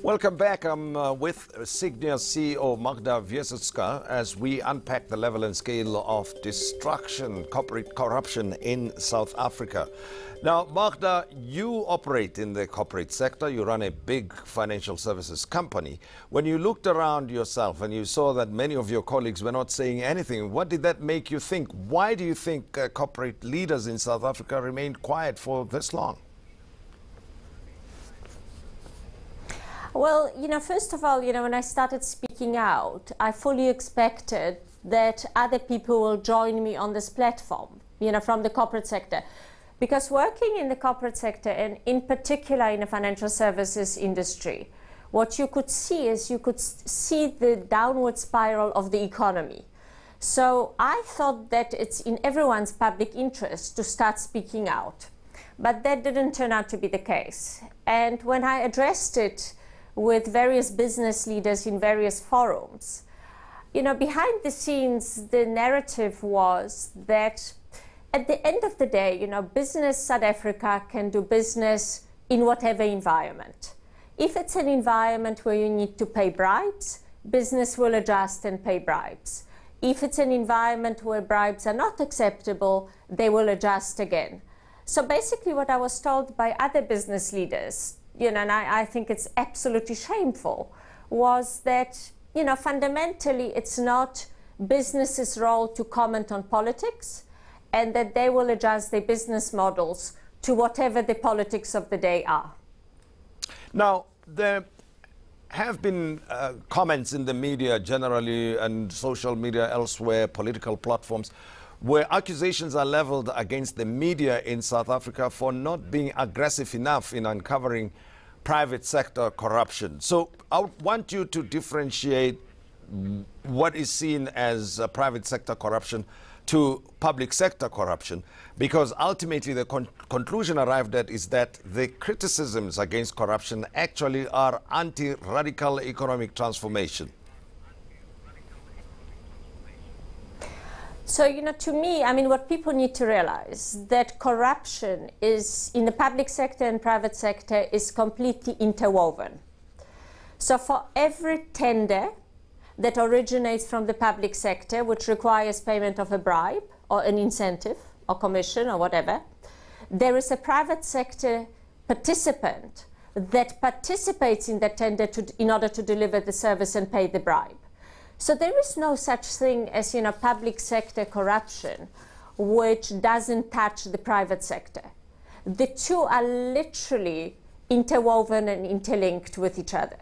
Welcome back. I'm with Sygnia CEO Magda Wierzycka as we unpack the level and scale of destruction, corporate corruption in South Africa. Now, Magda, you operate in the corporate sector. You run a big financial services company. When you looked around yourself and you saw that many of your colleagues were not saying anything, what did that make you think? Why do you think corporate leaders in South Africa remained quiet for this long? Well, first of all, when I started speaking out, I fully expected that other people will join me on this platform, from the corporate sector. Because working in the corporate sector, and in particular in the financial services industry, what you could see is the downward spiral of the economy. So I thought that it's in everyone's public interest to start speaking out. But that didn't turn out to be the case. And when I addressed it with various business leaders in various forums, behind the scenes, the narrative was that at the end of the day, business South Africa can do business in whatever environment. If it's an environment where you need to pay bribes, business will adjust and pay bribes. If it's an environment where bribes are not acceptable, they will adjust again. So basically what I was told by other business leaders, and I think it's absolutely shameful, was that, fundamentally it's not business's role to comment on politics, and that they will adjust their business models to whatever the politics of the day are. Now, there have been comments in the media generally and social media elsewhere, political platforms, where accusations are leveled against the media in South Africa for not being aggressive enough in uncovering private sector corruption. So I want you to differentiate what is seen as private sector corruption to public sector corruption, because ultimately the conclusion arrived at is that the criticisms against corruption actually are anti-radical economic transformation. So, to me, what people need to realize that corruption is in the public sector and private sector is completely interwoven. So for every tender that originates from the public sector, which requires payment of a bribe or an incentive or commission or whatever, there is a private sector participant that participates in the tender in order to deliver the service and pay the bribe. So there is no such thing as, public sector corruption, which doesn't touch the private sector. The two are literally interwoven and interlinked with each other.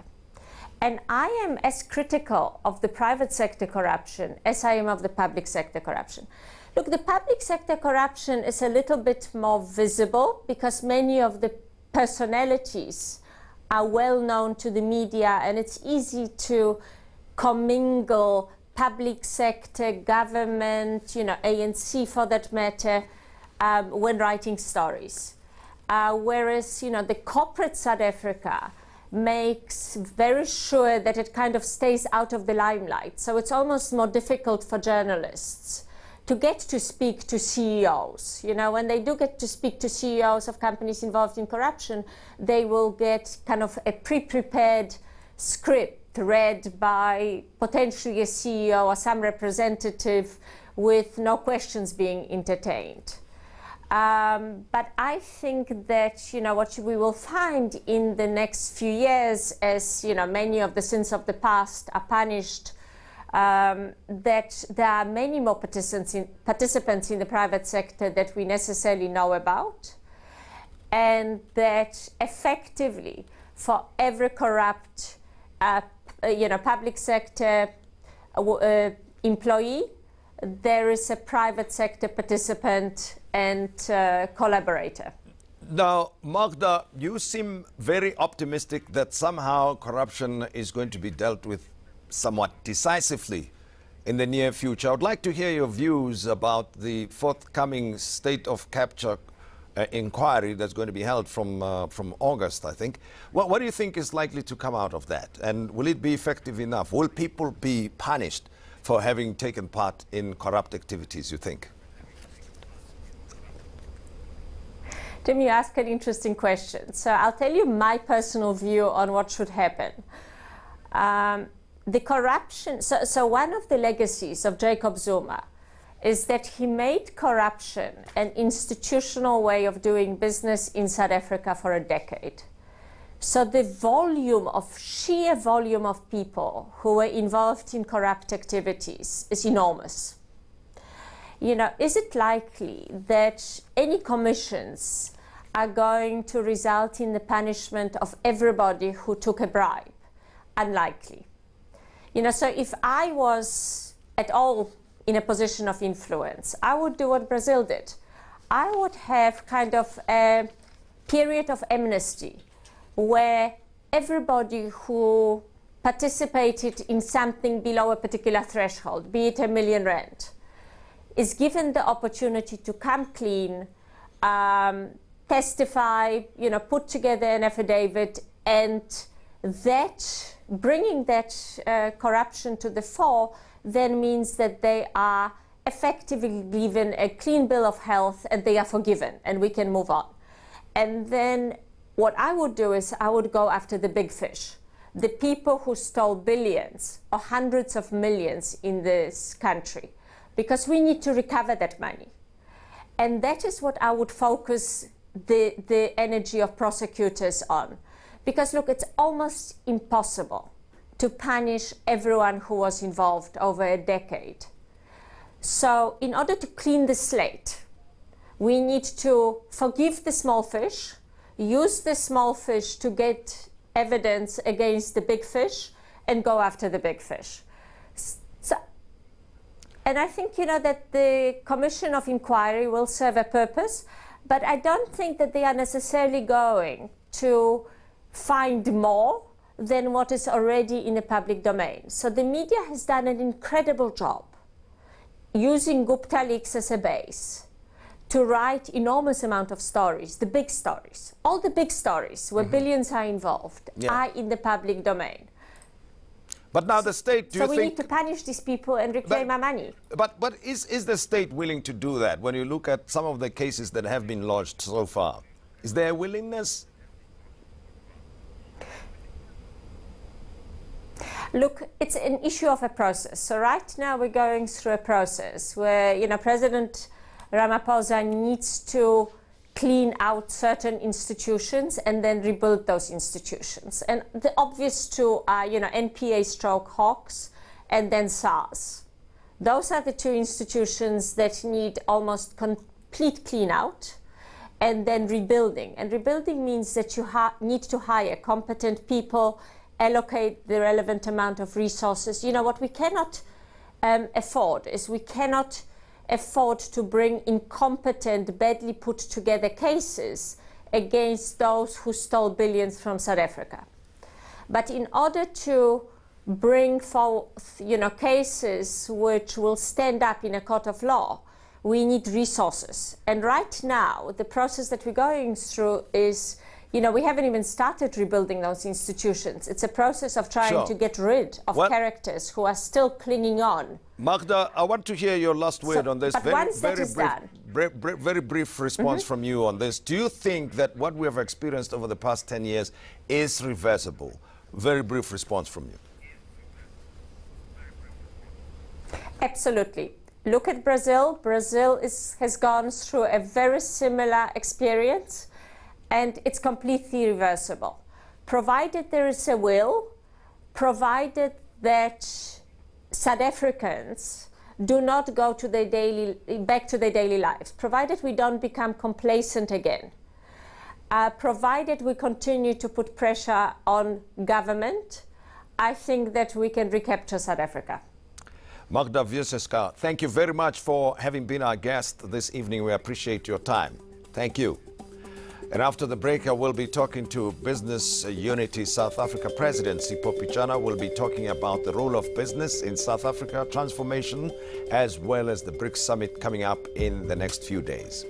And I am as critical of the private sector corruption as I am of the public sector corruption. Look, the public sector corruption is a little bit more visible because many of the personalities are well known to the media, and it's easy to commingle public sector, government, ANC for that matter, when writing stories. Whereas, the corporate South Africa makes very sure that it kind of stays out of the limelight. So it's almost more difficult for journalists to get to speak to CEOs. When they do get to speak to CEOs of companies involved in corruption, they will get kind of a pre-prepared script read by potentially a CEO or some representative with no questions being entertained. But I think that, what we will find in the next few years as, many of the sins of the past are punished, that there are many more participants in the private sector that we necessarily know about, and that effectively for every corrupt, public sector employee, there is a private sector participant and collaborator. Now, Magda, you seem very optimistic that somehow corruption is going to be dealt with somewhat decisively in the near future. I would like to hear your views about the forthcoming state of capture inquiry that's going to be held from August, I think. What do you think is likely to come out of that? And will it be effective enough? Will people be punished for having taken part in corrupt activities, you think? Tim, you ask an interesting question. So I'll tell you my personal view on what should happen. The corruption, so one of the legacies of Jacob Zuma is that he made corruption an institutional way of doing business in South Africa for a decade. So the sheer volume of people who were involved in corrupt activities is enormous. Is it likely that any commissions are going to result in the punishment of everybody who took a bribe? Unlikely. So if I was at all in a position of influence, I would do what Brazil did. I would have kind of a period of amnesty where everybody who participated in something below a particular threshold, be it R1 million, is given the opportunity to come clean, testify, put together an affidavit, and that bringing that corruption to the fore then means that they are effectively given a clean bill of health and they are forgiven and we can move on. And then what I would do is I would go after the big fish, the people who stole billions or hundreds of millions in this country, because we need to recover that money. And that is what I would focus the energy of prosecutors on. Because look, it's almost impossible to punish everyone who was involved over a decade. So in order to clean the slate, we need to forgive the small fish, use the small fish to get evidence against the big fish, and go after the big fish. And I think, that the Commission of Inquiry will serve a purpose, but I don't think that they are necessarily going to find more than what is already in the public domain. So the media has done an incredible job using Gupta leaks as a base to write enormous amount of stories, the big stories. All the big stories where billions are involved are in the public domain. But now the state, do you think... So we need to punish these people and reclaim our money. But is the state willing to do that? When you look at some of the cases that have been lodged so far, is there a willingness? Look, it's an issue of a process. So right now we're going through a process where, President Ramaphosa needs to clean out certain institutions and then rebuild those institutions. And the obvious two are, NPA stroke Hawks and then SARS. Those are the two institutions that need almost complete clean out and then rebuilding. And rebuilding means that you need to hire competent people, allocate the relevant amount of resources. What we cannot afford is we cannot afford to bring incompetent, badly put together cases against those who stole billions from South Africa. But in order to bring forth, cases which will stand up in a court of law, we need resources. And right now, the process that we're going through is, we haven't even started rebuilding those institutions. It's a process of trying to get rid of characters who are still clinging on. Magda, I want to hear your last word on this. Very brief response from you on this. Do you think that what we have experienced over the past 10 years is reversible? Very brief response from you. Absolutely. Look at Brazil. Brazil has gone through a very similar experience, and it's completely reversible. Provided there is a will, provided that South Africans do not go to back to their daily lives, provided we don't become complacent again, provided we continue to put pressure on government, I think that we can recapture South Africa. Magda Wierzycka, thank you very much for having been our guest this evening. We appreciate your time. Thank you. And after the break, I will be talking to Business Unity South Africa President Sipho Pichana. We'll be talking about the role of business in South Africa, transformation, as well as the BRICS Summit coming up in the next few days.